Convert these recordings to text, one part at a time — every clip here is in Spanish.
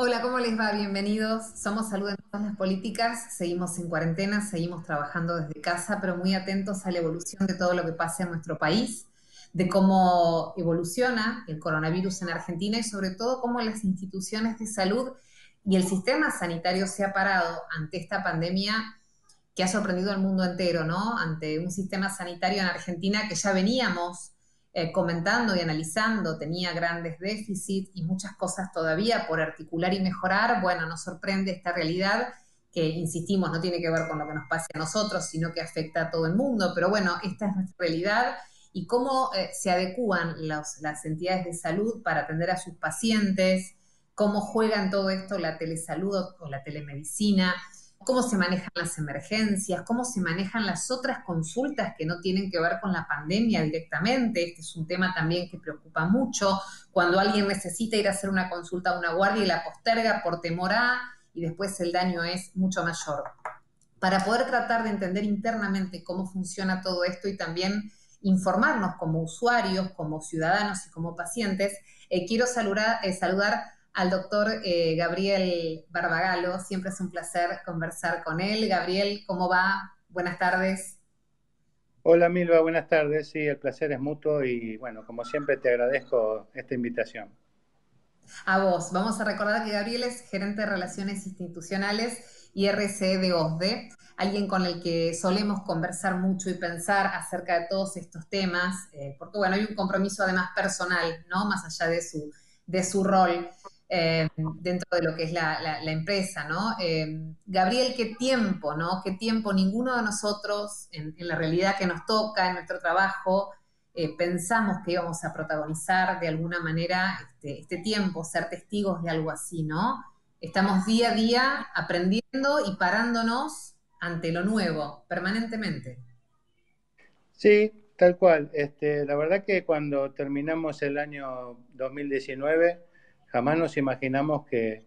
Hola, ¿cómo les va? Bienvenidos. Somos Salud en todas las políticas. Seguimos en cuarentena, seguimos trabajando desde casa, pero muy atentos a la evolución de todo lo que pasa en nuestro país, de cómo evoluciona el coronavirus en Argentina y sobre todo cómo las instituciones de salud y el sistema sanitario se ha parado ante esta pandemia que ha sorprendido al mundo entero, ¿no? Ante un sistema sanitario en Argentina que ya veníamos comentando y analizando, tenía grandes déficits y muchas cosas todavía por articular y mejorar. Bueno, nos sorprende esta realidad que, insistimos, no tiene que ver con lo que nos pase a nosotros, sino que afecta a todo el mundo. Pero bueno, esta es nuestra realidad y cómo se adecúan las entidades de salud para atender a sus pacientes, cómo juega en todo esto la telesalud o la telemedicina, cómo se manejan las emergencias, cómo se manejan las otras consultas que no tienen que ver con la pandemia directamente. Este es un tema también que preocupa mucho, cuando alguien necesita ir a hacer una consulta a una guardia y la posterga por temor a, y después el daño es mucho mayor. Para poder tratar de entender internamente cómo funciona todo esto y también informarnos como usuarios, como ciudadanos y como pacientes, quiero saludar al doctor Gabriel Barbagalo. Siempre es un placer conversar con él. Gabriel, ¿cómo va? Buenas tardes. Hola Milva, buenas tardes. Sí, el placer es mutuo y bueno, como siempre te agradezco esta invitación. A vos, vamos a recordar que Gabriel es gerente de Relaciones Institucionales y RCE de OSDE, alguien con el que solemos conversar mucho y pensar acerca de todos estos temas, porque bueno, hay un compromiso además personal, ¿no? Más allá de su rol dentro de lo que es la empresa, ¿no? Gabriel, qué tiempo, ¿no? Qué tiempo ninguno de nosotros en la realidad que nos toca, en nuestro trabajo, pensamos que íbamos a protagonizar de alguna manera este tiempo, ser testigos de algo así, ¿no? Estamos día a día aprendiendo y parándonos ante lo nuevo, permanentemente. Sí, tal cual. La verdad que cuando terminamos el año 2019, jamás nos imaginamos que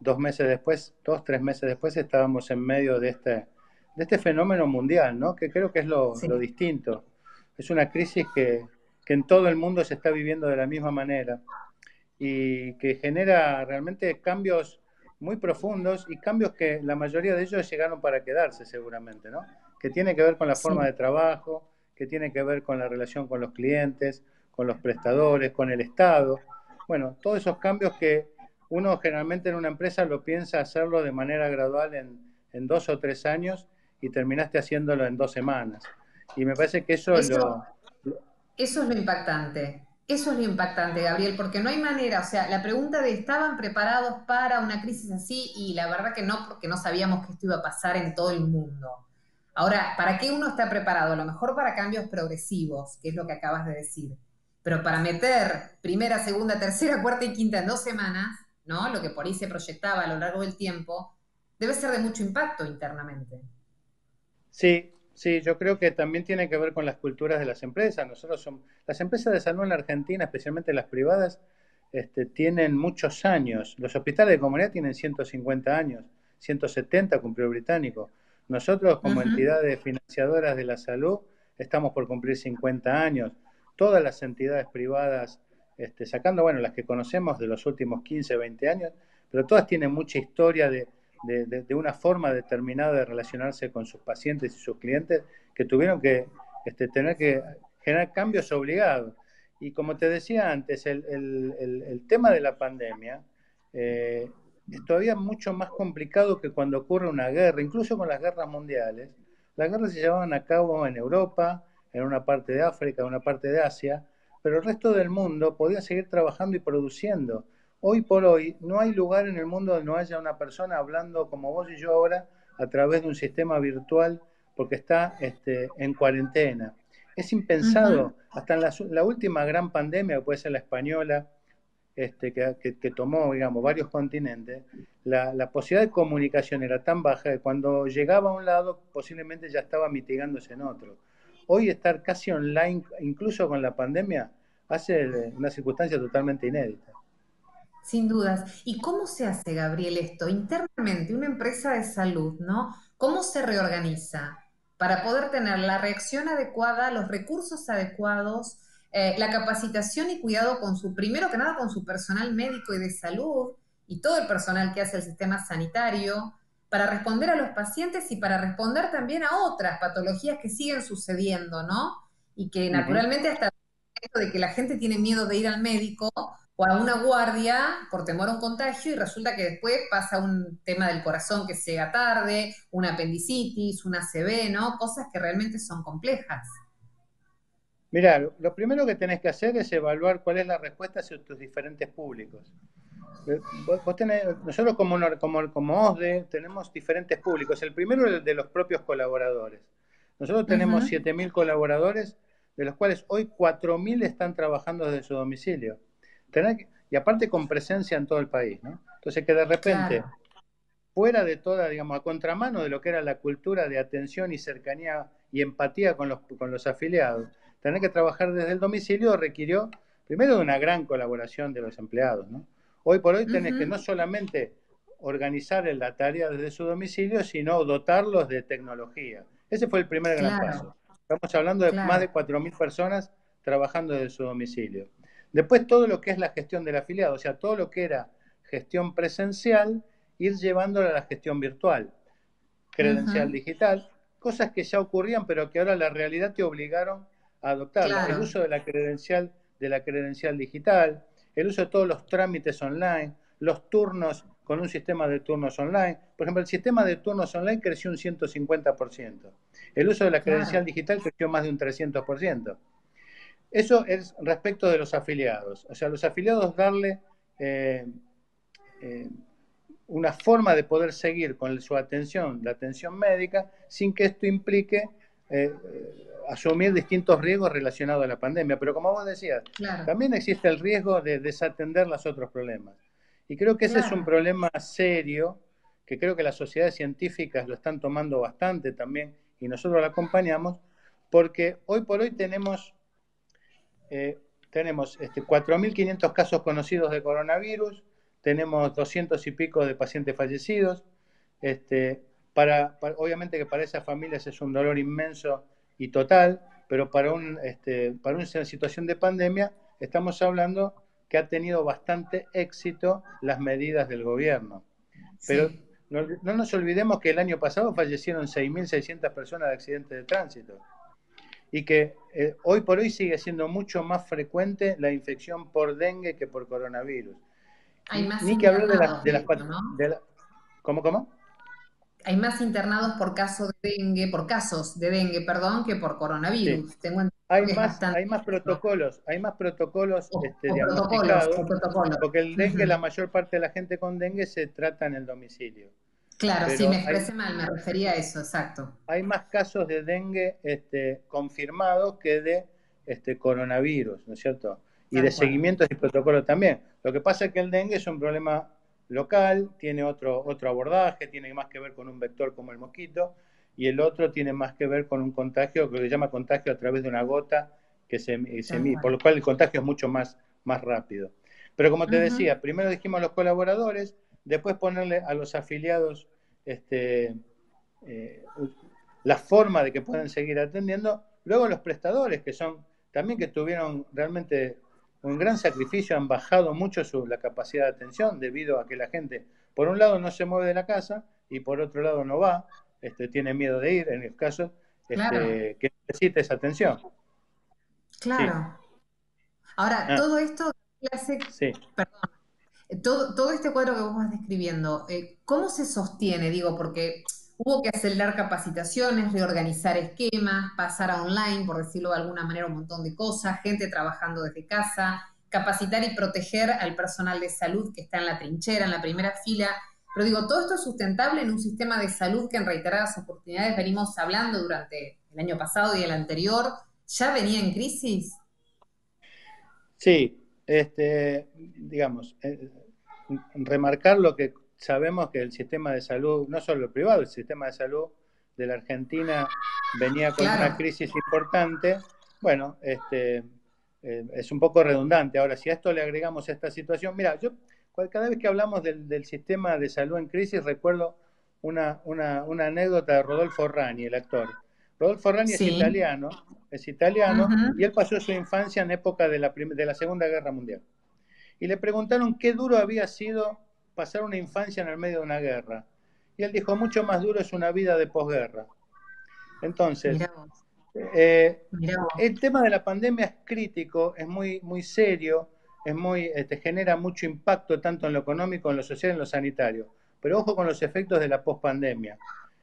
2 meses después, 3 meses después, estábamos en medio de este fenómeno mundial, ¿no? Que creo que es lo Sí. distinto. Es una crisis que en todo el mundo se está viviendo de la misma manera y que genera realmente cambios muy profundos y cambios que la mayoría de ellos llegaron para quedarse seguramente, ¿no? Que tiene que ver con la forma Sí. de trabajo, que tiene que ver con la relación con los clientes, con los prestadores, con el Estado. Bueno, todos esos cambios que uno generalmente en una empresa lo piensa hacerlo de manera gradual en 2 o 3 años y terminaste haciéndolo en 2 semanas. Y me parece que eso es Eso, lo. eso es lo impactante. Eso es lo impactante, Gabriel, porque no hay manera, o sea, la pregunta de ¿estaban preparados para una crisis así? Y la verdad que no, porque no sabíamos que esto iba a pasar en todo el mundo. Ahora, ¿para qué uno está preparado? A lo mejor para cambios progresivos, que es lo que acabas de decir. Pero para meter primera, segunda, tercera, cuarta y quinta en 2 semanas, ¿no? Lo que por ahí se proyectaba a lo largo del tiempo, debe ser de mucho impacto internamente. Sí, sí, yo creo que también tiene que ver con las culturas de las empresas. Las empresas de salud en la Argentina, especialmente las privadas, tienen muchos años. Los hospitales de comunidad tienen 150 años, 170 cumplió el británico. Nosotros, como Ujú. entidades financiadoras de la salud, estamos por cumplir 50 años. Todas las entidades privadas, sacando, bueno, las que conocemos de los últimos 15, 20 años, pero todas tienen mucha historia de una forma determinada de relacionarse con sus pacientes y sus clientes que tuvieron que tener que generar cambios obligados. Y como te decía antes, el tema de la pandemia es todavía mucho más complicado que cuando ocurre una guerra, incluso con las guerras mundiales. Las guerras se llevaban a cabo en Europa, en una parte de África, en una parte de Asia, pero el resto del mundo podía seguir trabajando y produciendo. Hoy por hoy no hay lugar en el mundo donde no haya una persona hablando como vos y yo ahora a través de un sistema virtual porque está en cuarentena. Es Ujú. impensado, hasta en la última gran pandemia, que puede ser la española, que tomó, digamos, varios continentes, la posibilidad de comunicación era tan baja que cuando llegaba a un lado posiblemente ya estaba mitigándose en otro. Hoy estar casi online, incluso con la pandemia, hace una circunstancia totalmente inédita. Sin dudas. ¿Y cómo se hace, Gabriel, esto internamente, una empresa de salud, ¿no? ¿Cómo se reorganiza para poder tener la reacción adecuada, los recursos adecuados, la capacitación y cuidado con su, primero que nada, con su personal médico y de salud? y todo el personal que hace el sistema sanitario para responder a los pacientes y para responder también a otras patologías que siguen sucediendo, ¿no? Y que Ujú. naturalmente hasta esto de que la gente tiene miedo de ir al médico o a una guardia por temor a un contagio y resulta que después pasa un tema del corazón que llega tarde, una apendicitis, una ACV, ¿no? Cosas que realmente son complejas. Mira, lo primero que tenés que hacer es evaluar cuál es la respuesta hacia tus diferentes públicos. Nosotros como OSDE tenemos diferentes públicos. El primero es el de los propios colaboradores. Nosotros tenemos Ujú. 7.000 colaboradores, de los cuales hoy 4.000 están trabajando desde su domicilio. Y aparte con presencia en todo el país, ¿no? Entonces que de repente, Claro, fuera de toda, digamos, a contramano de lo que era la cultura de atención y cercanía y empatía con los afiliados, tener que trabajar desde el domicilio requirió primero de una gran colaboración de los empleados, ¿no? Hoy por hoy tenés que ujú, no solamente organizar la tarea desde su domicilio, sino dotarlos de tecnología. Ese fue el primer gran paso. claro, Estamos hablando de más de claro, 4.000 personas trabajando desde su domicilio. Después todo lo que es la gestión del afiliado, o sea, todo lo que era gestión presencial, ir llevándola a la gestión virtual, credencial ujú, digital, cosas que ya ocurrían, pero que ahora la realidad te obligaron a adoptarla. El claro, uso de la credencial digital, el uso de todos los trámites online, los turnos con un sistema de turnos online. Por ejemplo, el sistema de turnos online creció un 150%. El uso de la credencial claro, digital creció más de un 300%. Eso es respecto de los afiliados. O sea, los afiliados darle eh, eh, una forma de poder seguir con su atención, la atención médica, sin que esto implique asumir distintos riesgos relacionados a la pandemia. Pero como vos decías, claro, también existe el riesgo de desatender los otros problemas. Y creo que ese es un claro. problema serio, que creo que las sociedades científicas lo están tomando bastante también, y nosotros lo acompañamos, porque hoy por hoy tenemos 4.500 casos conocidos de coronavirus, tenemos 200 y pico de pacientes fallecidos. Este, obviamente que para esas familias es un dolor inmenso y total, pero para una situación de pandemia estamos hablando que ha tenido bastante éxito las medidas del gobierno. Pero Sí, no nos olvidemos que el año pasado fallecieron 6.600 personas de accidentes de tránsito y que hoy por hoy sigue siendo mucho más frecuente la infección por dengue que por coronavirus. hay más Ni que hablar internados, de hecho, ¿no? ¿Cómo? Hay más internados por casos de dengue, perdón, que por Sí. coronavirus. Tengo entendido que es bastante eso. Hay más protocolos O diagnosticados, protocolos. porque el Ujú. dengue, la mayor parte de la gente con dengue se trata en el domicilio. Claro, sí, me Pero expresé mal, me refería a eso, exacto. hay más casos de dengue confirmados que de coronavirus, ¿no es cierto? Y de Tal cual. seguimientos y protocolos también. Lo que pasa es que el dengue es un problema local, tiene otro abordaje, tiene más que ver con un vector como el mosquito, y el otro tiene más que ver con un contagio que se llama contagio a través de una gota Tal por cual. lo cual el contagio es mucho más rápido. Pero como te Ujú. decía, primero dijimos a los colaboradores, después ponerle a los afiliados eh, la forma de que puedan seguir atendiendo. Luego los prestadores, que son también que tuvieron realmente un gran sacrificio, han bajado mucho la capacidad de atención debido a que la gente, por un lado, no se mueve de la casa y por otro lado no va, tiene miedo de ir en el caso Claro, que necesita esa atención. Sí, claro. Ahora, ah, todo esto que hace, sí. perdón, todo este cuadro que vos vas describiendo, ¿cómo se sostiene? Digo, porque hubo que acelerar capacitaciones, reorganizar esquemas, pasar a online, por decirlo de alguna manera, un montón de cosas, gente trabajando desde casa, capacitar y proteger al personal de salud que está en la trinchera, en la primera fila. Pero digo, todo esto es sustentable en un sistema de salud que en reiteradas oportunidades venimos hablando durante el año pasado y el anterior, ya venía en crisis. Sí, digamos, remarcar lo que sabemos que el sistema de salud, no solo el privado, el sistema de salud de la Argentina venía con una Claro, crisis importante. Bueno, es un poco redundante. Ahora, si a esto le agregamos esta situación, mira, cada vez que hablamos del sistema de salud en crisis, recuerdo una anécdota de Rodolfo Rani, el actor. Rodolfo Rani sí. es italiano, y Ujú. él pasó su infancia en época de la Segunda Guerra Mundial. Y le preguntaron qué duro había sido pasar una infancia en el medio de una guerra. Y él dijo, mucho más duro es una vida de posguerra. Entonces, Mirá vos, eh, mirá vos. el tema de la pandemia es crítico, es muy serio, genera mucho impacto tanto en lo económico, en lo social, en lo sanitario. Pero ojo con los efectos de la pospandemia,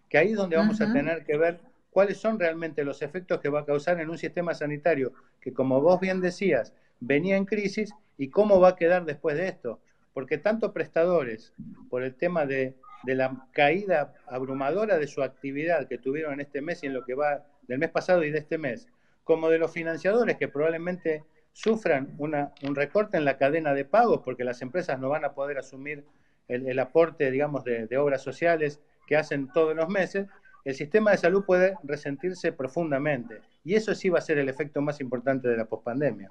que ahí es donde vamos a Ujú. tener que ver cuáles son realmente los efectos que va a causar en un sistema sanitario que, como vos bien decías, venía en crisis y cómo va a quedar después de esto. Porque tanto prestadores, por el tema de la caída abrumadora de su actividad que tuvieron en este mes y en lo que va del mes pasado y de este mes, como de los financiadores que probablemente sufran un recorte en la cadena de pagos porque las empresas no van a poder asumir el aporte, digamos, de obras sociales que hacen todos los meses, el sistema de salud puede resentirse profundamente. Y eso sí va a ser el efecto más importante de la pospandemia.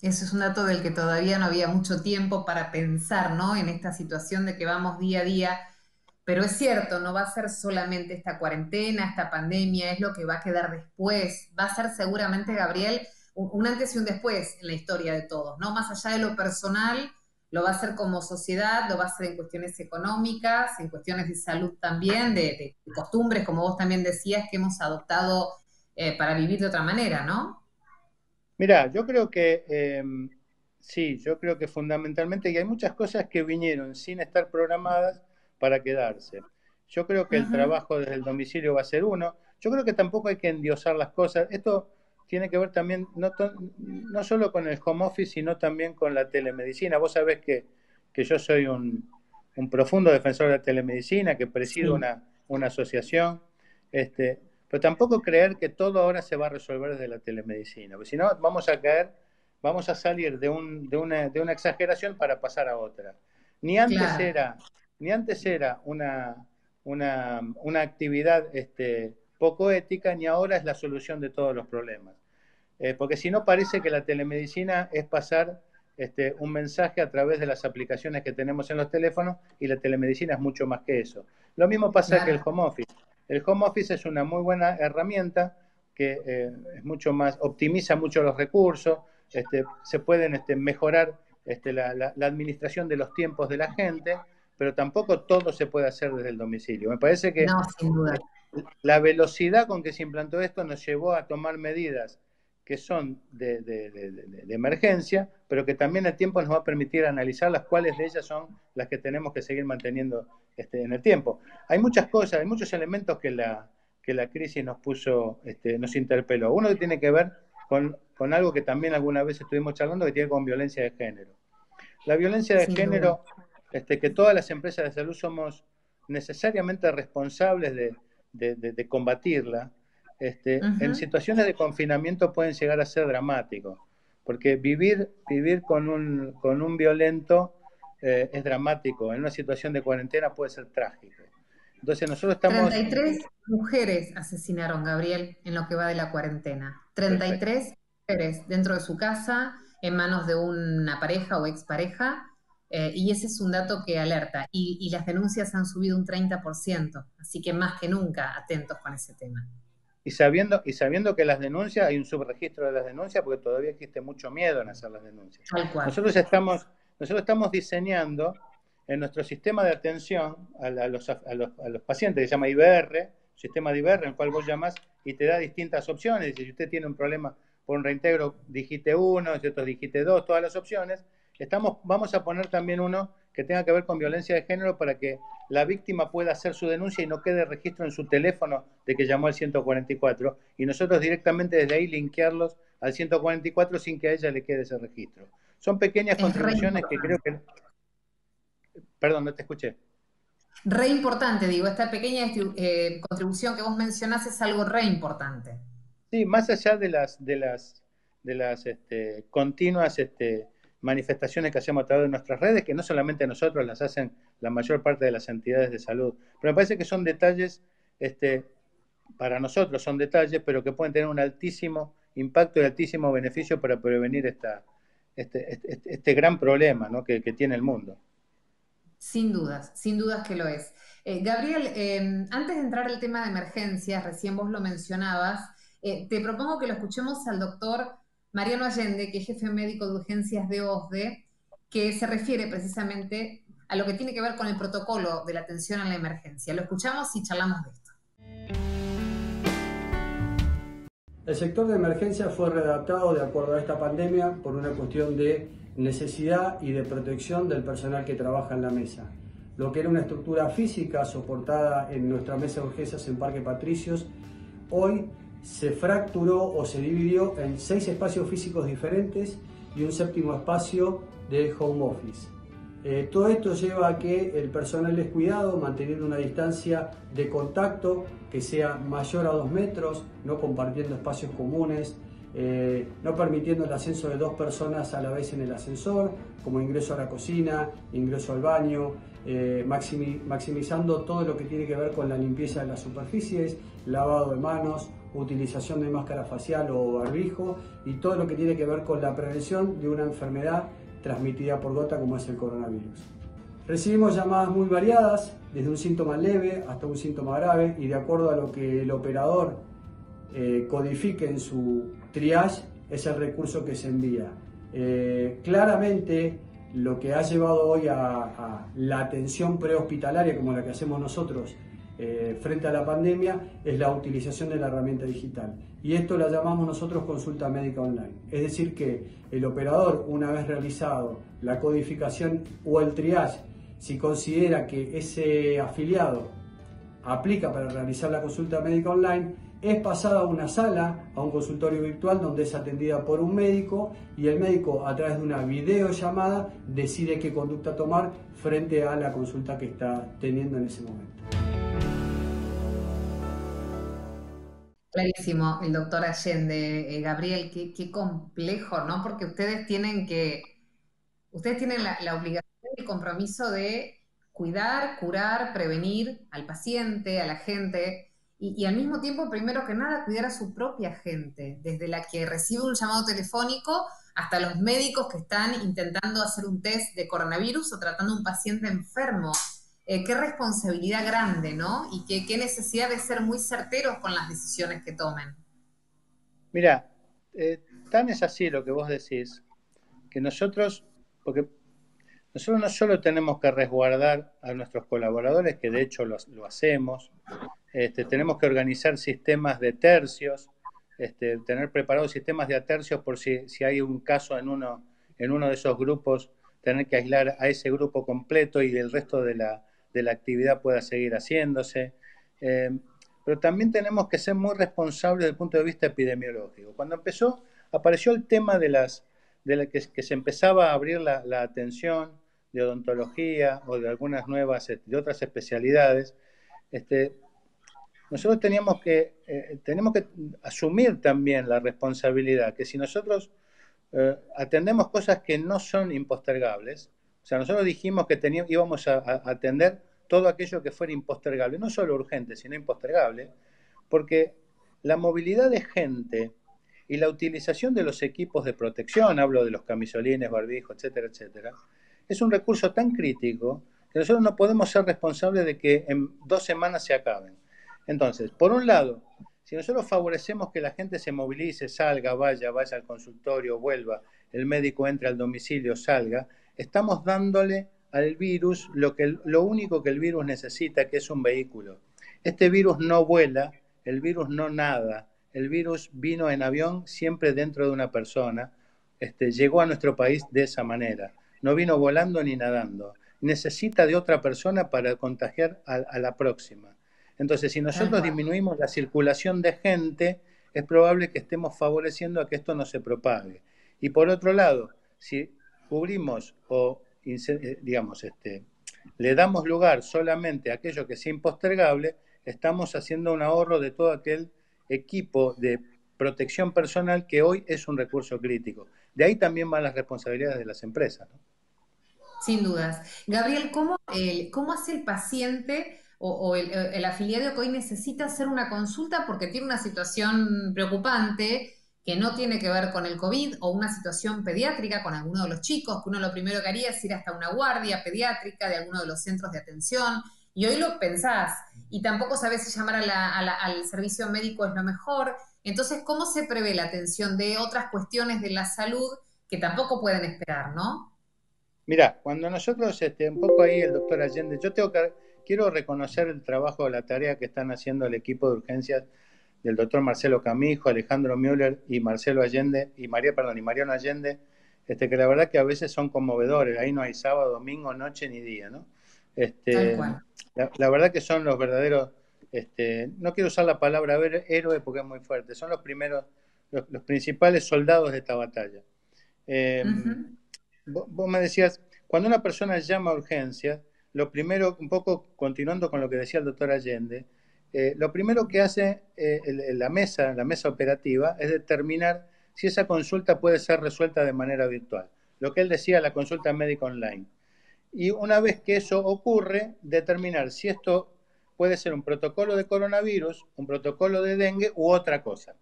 Eso es un dato del que todavía no había mucho tiempo para pensar, ¿no? En esta situación de que vamos día a día. Pero es cierto, no va a ser solamente esta cuarentena, esta pandemia, es lo que va a quedar después. Va a ser seguramente, Gabriel, un antes y un después en la historia de todos, ¿no? Más allá de lo personal, lo va a hacer como sociedad, lo va a hacer en cuestiones económicas, en cuestiones de salud también, de costumbres, como vos también decías, que hemos adoptado para vivir de otra manera, ¿no? Mira, yo creo que sí, yo creo que fundamentalmente y hay muchas cosas que vinieron sin estar programadas para quedarse. Yo creo que el Ujú. trabajo desde el domicilio va a ser uno. Yo creo que tampoco hay que endiosar las cosas. Esto tiene que ver también no solo con el home office, sino también con la telemedicina. Vos sabés que yo soy un profundo defensor de la telemedicina, que presido Sí, una asociación. Este, pero tampoco creer que todo ahora se va a resolver desde la telemedicina, porque si no vamos a caer, vamos a salir de una exageración para pasar a otra. Ni antes claro, era, ni antes era una actividad poco ética, ni ahora es la solución de todos los problemas. Porque si no parece que la telemedicina es pasar un mensaje a través de las aplicaciones que tenemos en los teléfonos y la telemedicina es mucho más que eso. Lo mismo pasa que el claro. home office. El home office es una muy buena herramienta que es mucho más, optimiza mucho los recursos, se pueden mejorar la administración de los tiempos de la gente, pero tampoco todo se puede hacer desde el domicilio. Me parece que No, sin duda. eh, la velocidad con que se implantó esto nos llevó a tomar medidas que son de emergencia, pero que también el tiempo nos va a permitir analizar las cuales de ellas son las que tenemos que seguir manteniendo en el tiempo. Hay muchas cosas, hay muchos elementos que la crisis nos puso, nos interpeló. Uno que tiene que ver con algo que también alguna vez estuvimos charlando, que tiene con violencia de género. La violencia de Sin duda. género, que todas las empresas de salud somos necesariamente responsables de combatirla, en Ujú. situaciones de confinamiento pueden llegar a ser dramáticos, porque vivir con un violento es dramático, en una situación de cuarentena puede ser trágico. Entonces nosotros Treinta estamos... y tres mujeres asesinaron, Gabriel, en lo que va de la cuarentena. Treinta y Perfecto. tres mujeres dentro de su casa, en manos de una pareja o expareja, y ese es un dato que alerta. Y las denuncias han subido un 30%, así que más que nunca atentos con ese tema. Y sabiendo que las denuncias, hay un subregistro de las denuncias, porque todavía existe mucho miedo en hacer las denuncias. Tal cual. Nosotros estamos, nosotros estamos diseñando en nuestro sistema de atención a los pacientes, que se llama IBR, sistema de IBR, en el cual vos llamás y te da distintas opciones. Si usted tiene un problema por un reintegro, digite 1, si otro digite 2, todas las opciones. Vamos a poner también uno que tenga que ver con violencia de género para que la víctima pueda hacer su denuncia y no quede registro en su teléfono de que llamó al 144 y nosotros directamente desde ahí linkearlos al 144 sin que a ella le quede ese registro. Son pequeñas Es re contribuciones que creo importante. que... Perdón, no te escuché. Re importante, digo, esta pequeña contribución que vos mencionás es algo re importante. Sí, más allá de las continuas manifestaciones que hacemos a través de nuestras redes, que no solamente nosotros las hacen la mayor parte de las entidades de salud, pero me parece que son detalles, este, para nosotros son detalles, pero que pueden tener un altísimo impacto y altísimo beneficio para prevenir este gran problema, ¿no?, que tiene el mundo. Sin dudas que lo es. Gabriel, antes de entrar al tema de emergencias, recién vos lo mencionabas, te propongo que lo escuchemos al doctor Mariano Allende, que es jefe médico de urgencias de OSDE, que se refiere precisamente a lo que tiene que ver con el protocolo de la atención a la emergencia. Lo escuchamos y charlamos de esto. El sector de emergencia fue redactado de acuerdo a esta pandemia por una cuestión de necesidad y de protección del personal que trabaja en la mesa. Lo que era una estructura física soportada en nuestra mesa de urgencias en Parque Patricios, hoy se fracturó o se dividió en 6 espacios físicos diferentes y un 7º espacio de home office. Todo esto lleva a que el personal es cuidado, manteniendo una distancia de contacto que sea mayor a 2 metros, no compartiendo espacios comunes, no permitiendo el ascenso de 2 personas a la vez en el ascensor, como ingreso a la cocina, ingreso al baño, maximizando todo lo que tiene que ver con la limpieza de las superficies, lavado de manos, utilización de máscara facial o barbijo y todo lo que tiene que ver con la prevención de una enfermedad transmitida por gota como es el coronavirus. Recibimos llamadas muy variadas, desde un síntoma leve hasta un síntoma grave, y de acuerdo a lo que el operador codifique en su triage es el recurso que se envía. Claramente lo que ha llevado hoy a la atención prehospitalaria como la que hacemos nosotros frente a la pandemia es la utilización de la herramienta digital, y esto la llamamos nosotros consulta médica online. Es decir, que el operador, una vez realizado la codificación o el triage, si considera que ese afiliado aplica para realizar la consulta médica online, es pasada a una sala, a un consultorio virtual donde es atendida por un médico, y el médico, a través de una videollamada, decide qué conducta tomar frente a la consulta que está teniendo en ese momento. Clarísimo, el doctor Allende. Gabriel, qué complejo, ¿no? Porque ustedes tienen la obligación y el compromiso de cuidar, curar, prevenir al paciente, a la gente, y al mismo tiempo, primero que nada, cuidar a su propia gente, desde la que recibe un llamado telefónico hasta los médicos que están intentando hacer un test de coronavirus o tratando a un paciente enfermo. Qué responsabilidad grande, ¿no? Y qué necesidad de ser muy certeros con las decisiones que tomen. Mira, tan es así lo que vos decís, que porque nosotros no solo tenemos que resguardar a nuestros colaboradores, que de hecho lo hacemos, tenemos que organizar sistemas de tercios, tener preparados sistemas de tercios por si hay un caso en uno de esos grupos, tener que aislar a ese grupo completo y el resto de la actividad pueda seguir haciéndose. Pero también tenemos que ser muy responsables desde el punto de vista epidemiológico. Cuando apareció el tema que se empezaba a abrir la atención de odontología o de algunas nuevas, de otras especialidades, nosotros tenemos que asumir también la responsabilidad, que si nosotros atendemos cosas que no son impostergables, o sea, nosotros dijimos que íbamos a atender todo aquello que fuera impostergable, no solo urgente, sino impostergable, porque la movilidad de gente y la utilización de los equipos de protección, hablo de los camisolines, barbijos, etcétera, etcétera, es un recurso tan crítico que nosotros no podemos ser responsables de que en 2 semanas se acaben. Entonces, por un lado, si nosotros favorecemos que la gente se movilice, salga, vaya al consultorio, vuelva, el médico entre al domicilio, salga, estamos dándole al virus lo único que el virus necesita, que es un vehículo. Este virus no vuela, el virus no nada, el virus vino en avión siempre dentro de una persona, llegó a nuestro país de esa manera, no vino volando ni nadando, necesita de otra persona para contagiar a la próxima. Entonces, si nosotros disminuimos la circulación de gente, es probable que estemos favoreciendo a que esto no se propague. Y por otro lado, si cubrimos o, digamos, le damos lugar solamente a aquello que sea impostergable, estamos haciendo un ahorro de todo aquel equipo de protección personal que hoy es un recurso crítico. De ahí también van las responsabilidades de las empresas, ¿no? Sin dudas. Gabriel, ¿cómo hace el paciente o el afiliado que hoy necesita hacer una consulta porque tiene una situación preocupante que no tiene que ver con el COVID, o una situación pediátrica con alguno de los chicos, que uno lo primero que haría es ir hasta una guardia pediátrica de alguno de los centros de atención, y hoy lo pensás, y tampoco sabés si llamar al servicio médico es lo mejor? Entonces, ¿cómo se prevé la atención de otras cuestiones de la salud que tampoco pueden esperar, ¿no? Mira, cuando nosotros, un poco ahí el doctor Allende, quiero reconocer el trabajo, la tarea que están haciendo el equipo de urgencias del doctor Marcelo Camijo, Alejandro Müller y Marcelo Allende, y Mariano Allende, que la verdad que a veces son conmovedores, ahí no hay sábado, domingo, noche ni día, ¿no? Tal Este, cual. la verdad que son los verdaderos, no quiero usar la palabra héroe porque es muy fuerte, son los primeros, los principales soldados de esta batalla. Eh, Ujú. vos me decías, cuando una persona llama a urgencias, lo primero, un poco continuando con lo que decía el doctor Allende, lo primero que hace la mesa operativa, es determinar si esa consulta puede ser resuelta de manera virtual. Lo que él decía, la consulta médica online. Y una vez que eso ocurre, determinar si esto puede ser un protocolo de coronavirus, un protocolo de dengue u otra cosa.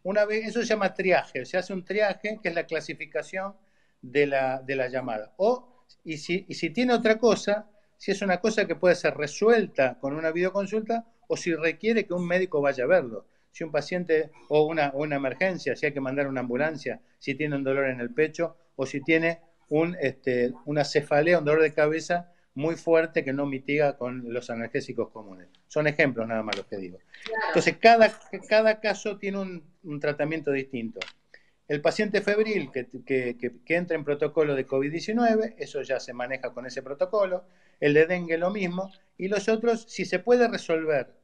Una vez, eso se llama triaje, se hace un triaje que es la clasificación de la llamada. Y si tiene otra cosa, si es una cosa que puede ser resuelta con una videoconsulta o si requiere que un médico vaya a verlo. Si un paciente o una emergencia, si hay que mandar una ambulancia, si tiene un dolor en el pecho o si tiene una cefalea, un dolor de cabeza muy fuerte que no mitiga con los analgésicos comunes. Son ejemplos nada más los que digo. Entonces, cada caso tiene un tratamiento distinto. El paciente febril que entra en protocolo de COVID-19, eso ya se maneja con ese protocolo. El de dengue lo mismo. Y los otros, si se puede resolver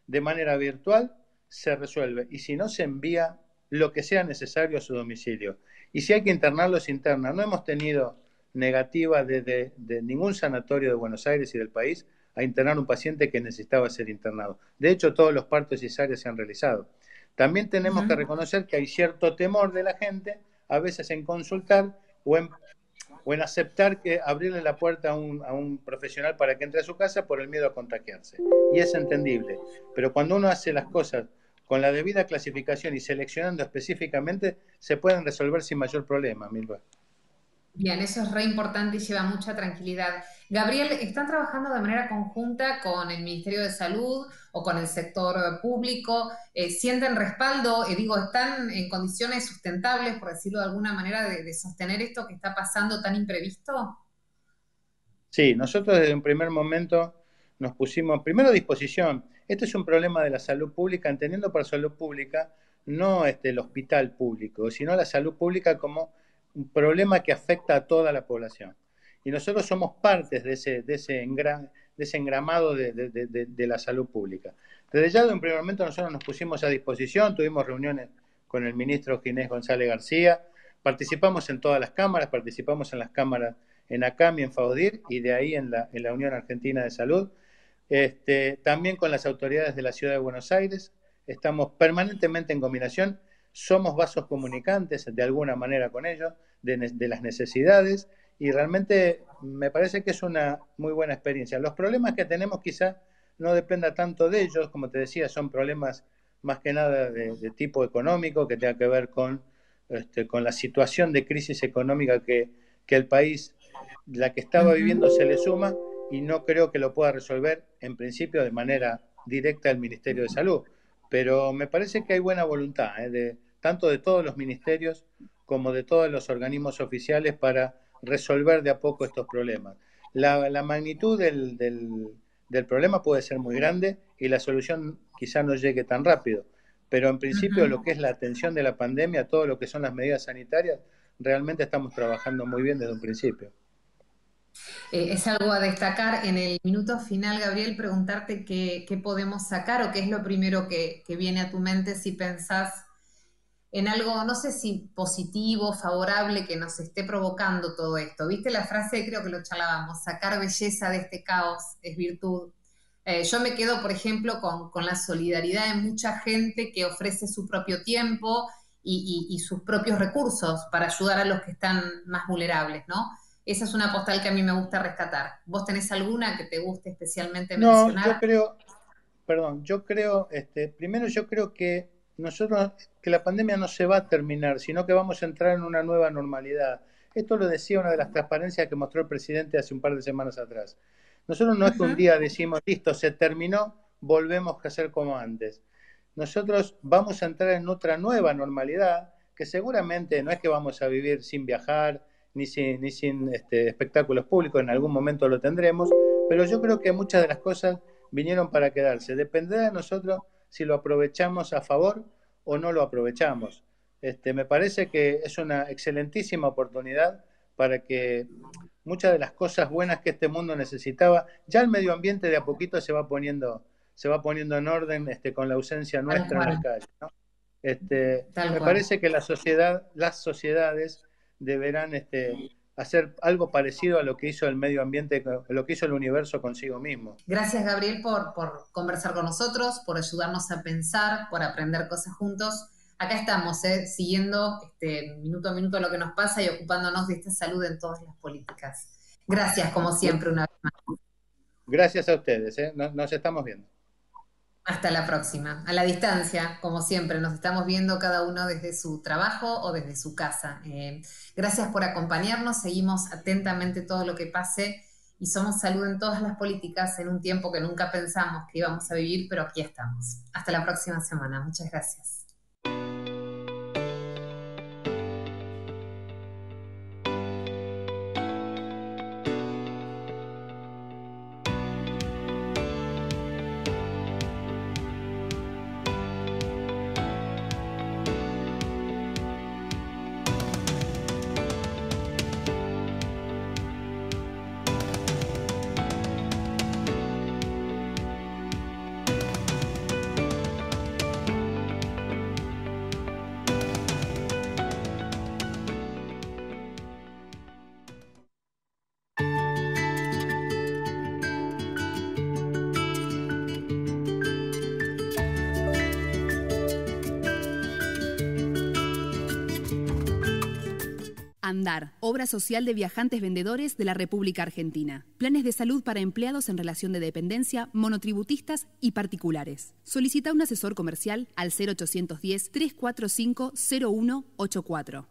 de manera virtual, se resuelve. Y si no, se envía lo que sea necesario a su domicilio. Y si hay que internarlo, se interna. No hemos tenido negativa de ningún sanatorio de Buenos Aires y del país a internar un paciente que necesitaba ser internado. De hecho, todos los partos y cesáreas se han realizado. También tenemos que Ujú. reconocer que hay cierto temor de la gente, a veces en consultar o en aceptar que abrirle la puerta a un profesional para que entre a su casa por el miedo a contagiarse. Y es entendible. Pero cuando uno hace las cosas con la debida clasificación y seleccionando específicamente, se pueden resolver sin mayor problema, Milva. Bien, eso es re importante y lleva mucha tranquilidad. Gabriel, ¿están trabajando de manera conjunta con el Ministerio de Salud o con el sector público? ¿Sienten respaldo? Digo, ¿están en condiciones sustentables, por decirlo de alguna manera, de sostener esto que está pasando tan imprevisto? Sí, nosotros desde un primer momento nos pusimos primero a disposición. Este es un problema de la salud pública, entendiendo por salud pública no el hospital público, sino la salud pública como un problema que afecta a toda la población. Y nosotros somos partes de ese engramado de la salud pública. Desde ya de un primer momento nosotros nos pusimos a disposición, tuvimos reuniones con el ministro Ginés González García, participamos en todas las cámaras, participamos en las cámaras en ACAMI, en FAUDIR y de ahí en la Unión Argentina de Salud. También con las autoridades de la Ciudad de Buenos Aires, estamos permanentemente en combinación, somos vasos comunicantes de alguna manera con ellos, de las necesidades, y realmente me parece que es una muy buena experiencia. Los problemas que tenemos quizá no dependa tanto de ellos, como te decía, son problemas más que nada de tipo económico, que tenga que ver con la situación de crisis económica que el país, la que estaba viviendo, Ujú. se le suma y no creo que lo pueda resolver en principio de manera directa el Ministerio de Salud. Pero me parece que hay buena voluntad, tanto de todos los ministerios como de todos los organismos oficiales para resolver de a poco estos problemas. La magnitud del problema puede ser muy grande y la solución quizá no llegue tan rápido, pero en principio lo Ujú. que es la atención de la pandemia, todo lo que son las medidas sanitarias, realmente estamos trabajando muy bien desde un principio. Es algo a destacar. En el minuto final, Gabriel, preguntarte qué podemos sacar o qué es lo primero que viene a tu mente si pensás en algo, no sé si positivo, favorable, que nos esté provocando todo esto. ¿Viste la frase? Creo que lo charlábamos, sacar belleza de este caos es virtud. Yo me quedo, por ejemplo, con la solidaridad de mucha gente que ofrece su propio tiempo y sus propios recursos para ayudar a los que están más vulnerables, ¿no? Esa es una postal que a mí me gusta rescatar. ¿Vos tenés alguna que te guste especialmente No, yo mencionar? creo, perdón, yo creo, primero yo creo que nosotros, que la pandemia no se va a terminar, sino que vamos a entrar en una nueva normalidad. Esto lo decía una de las transparencias que mostró el presidente hace un par de semanas atrás. Nosotros no es que un Ujú. día decimos, listo, se terminó, volvemos a hacer como antes. Nosotros vamos a entrar en otra nueva normalidad que seguramente no es que vamos a vivir sin viajar ni sin espectáculos públicos, en algún momento lo tendremos, pero yo creo que muchas de las cosas vinieron para quedarse. Dependerá de nosotros si lo aprovechamos a favor o no lo aprovechamos. Me parece que es una excelentísima oportunidad para que muchas de las cosas buenas que este mundo necesitaba, ya el medio ambiente de a poquito se va poniendo en orden con la ausencia nuestra en las calles, ¿no? Me parece que las sociedades deberán hacer algo parecido a lo que hizo el medio ambiente, lo que hizo el universo consigo mismo. Gracias, Gabriel, por conversar con nosotros, por ayudarnos a pensar, por aprender cosas juntos. Acá estamos, siguiendo minuto a minuto lo que nos pasa y ocupándonos de esta salud en todas las políticas. Gracias, como siempre, una vez más. Gracias a ustedes, nos estamos viendo. Hasta la próxima. A la distancia, como siempre, nos estamos viendo cada uno desde su trabajo o desde su casa. Gracias por acompañarnos, seguimos atentamente todo lo que pase y somos salud en todas las políticas en un tiempo que nunca pensamos que íbamos a vivir, pero aquí estamos. Hasta la próxima semana. Muchas gracias. ANDAR, Obra Social de Viajantes Vendedores de la República Argentina. Planes de salud para empleados en relación de dependencia, monotributistas y particulares. Solicita un asesor comercial al 0810-345-0184.